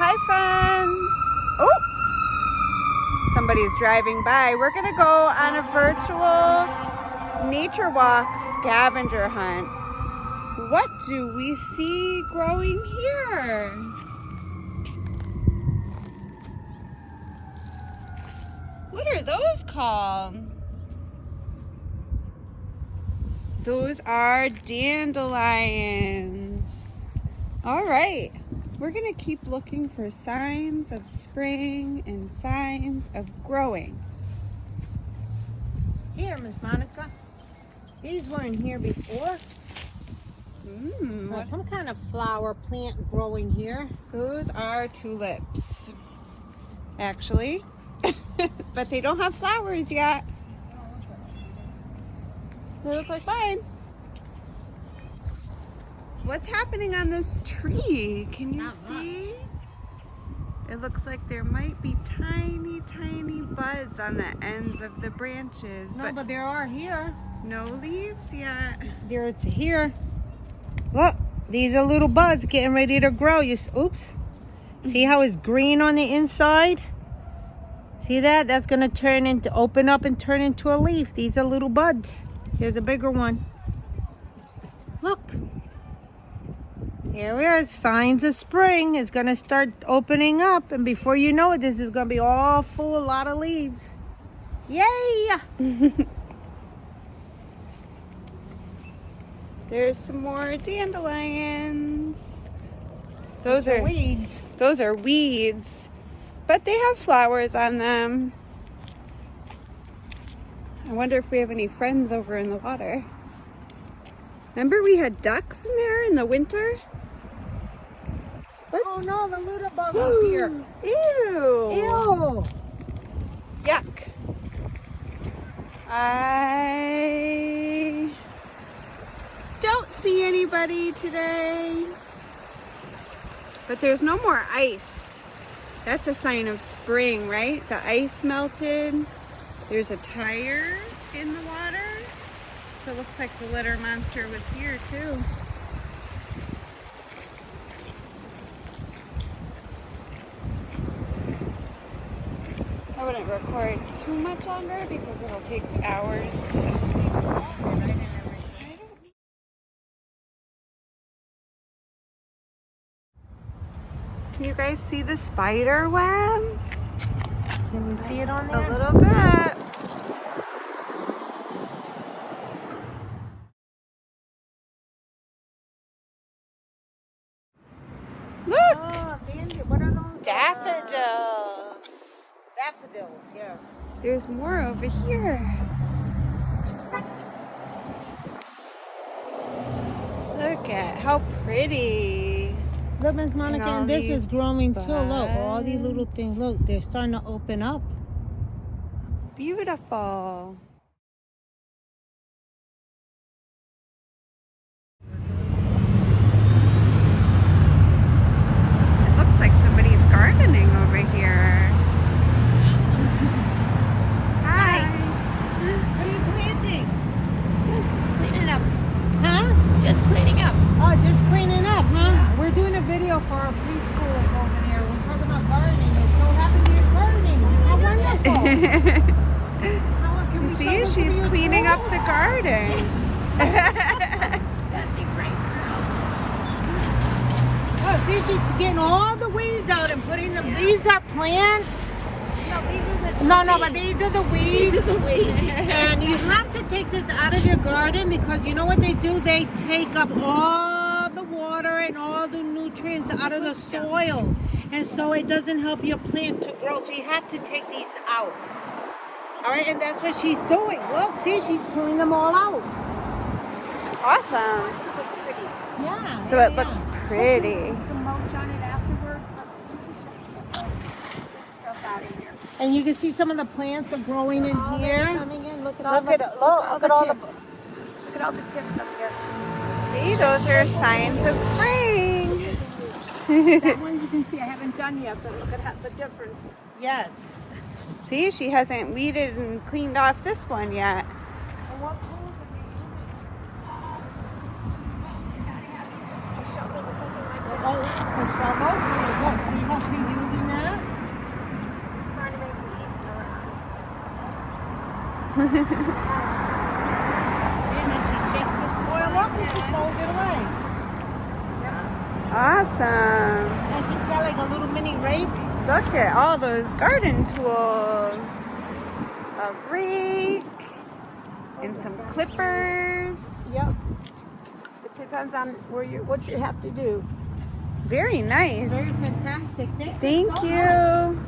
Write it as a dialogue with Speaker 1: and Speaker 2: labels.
Speaker 1: Hi, friends. Oh, somebody's driving by. We're going to go on a virtual nature walk scavenger hunt. What do we see growing here? What are those called? Those are dandelions. All right. We're going to keep looking for signs of spring and signs of growing.
Speaker 2: Here, Miss Monica. These weren't here before.
Speaker 1: What?
Speaker 2: Some kind of flower plant growing here.
Speaker 1: Those are tulips, actually. But they don't have flowers yet. They look like mine. What's happening on this tree? Can you see? It looks like there might be tiny, tiny buds on the ends of the branches.
Speaker 2: No, but there are here.
Speaker 1: No leaves yet.
Speaker 2: There's here. Look, these are little buds getting ready to grow. Oops. See how it's green on the inside? See that? That's going to open up and turn into a leaf. These are little buds. Here's a bigger one. Look. Here we are. Signs of spring. It's going to start opening up. And before you know it, this is going to be all full of a lot of leaves. Yay!
Speaker 1: There's some more dandelions. Those are
Speaker 2: weeds.
Speaker 1: Those are weeds. But they have flowers on them. I wonder if we have any friends over in the water. Remember we had ducks in there in the winter?
Speaker 2: Oh no, the little bug is here.
Speaker 1: Ew.
Speaker 2: Ew.
Speaker 1: Yuck. I don't see anybody today. But there's no more ice. That's a sign of spring, right? The ice melted. There's a tire in the water. So it looks like the litter monster was here too. I wouldn't record too much longer because it'll take hours to... Can you guys see the spider web?
Speaker 2: Can you see it on there?
Speaker 1: A little bit. Look!
Speaker 2: Oh, what are those?
Speaker 1: Daffodils.
Speaker 2: Daffodils, yeah.
Speaker 1: There's more over here. Look at how pretty.
Speaker 2: Look, Miss Monica, and this is growing
Speaker 1: buds.
Speaker 2: too. Look, all these little things. Look, they're starting to open up.
Speaker 1: Beautiful. It looks like somebody's gardening over here. Hi.
Speaker 2: What are you planting?
Speaker 3: Just cleaning up.
Speaker 2: Huh?
Speaker 3: Just cleaning up.
Speaker 2: Oh, just cleaning up, huh? Yeah. We're doing a video for our preschool over there. We're talking about gardening. It's so happy you're gardening. How wonderful. Can we
Speaker 1: See, she's cleaning up the garden.
Speaker 3: That'd be great for us.
Speaker 2: Oh, see, she's getting all the weeds out and putting them. These are plants.
Speaker 3: No, these are the
Speaker 2: No, but these are the weeds.
Speaker 3: These are the weeds.
Speaker 2: And you have to take this out of your garden because you know what they do? They take up all the water and all the nutrients out of the soil. And so it doesn't help your plant to grow. So you have to take these out. All right, and that's what she's doing. Look, see, she's pulling them all out.
Speaker 1: Awesome.
Speaker 2: Yeah.
Speaker 1: So it looks pretty.
Speaker 3: Put some mulch on it afterwards, but this is just to get this stuff out of here.
Speaker 2: And you can see some of the plants are growing in here.
Speaker 3: Coming in. Look at all
Speaker 2: Look
Speaker 3: the
Speaker 2: at all the
Speaker 3: tips. Look at all the tips up here.
Speaker 1: See, those are signs of spring.
Speaker 3: That one you can see I haven't done yet, but look at the difference.
Speaker 2: Yes.
Speaker 1: See, she hasn't weeded and cleaned off this one yet.
Speaker 3: And what pools are you using? You gotta have it just to shovel or something like that.
Speaker 2: Oh, a shovel. Look, see how she's using that?
Speaker 3: It's trying to make me eat around.
Speaker 2: And then she shakes the soil up and she throws it away.
Speaker 1: Awesome.
Speaker 2: And she's got like a little mini rake.
Speaker 1: Look at all those garden tools. A rake and some clippers.
Speaker 3: Yep. It depends on what you have to do.
Speaker 1: Very nice.
Speaker 2: Very fantastic.
Speaker 1: Thank
Speaker 2: so much.
Speaker 1: you.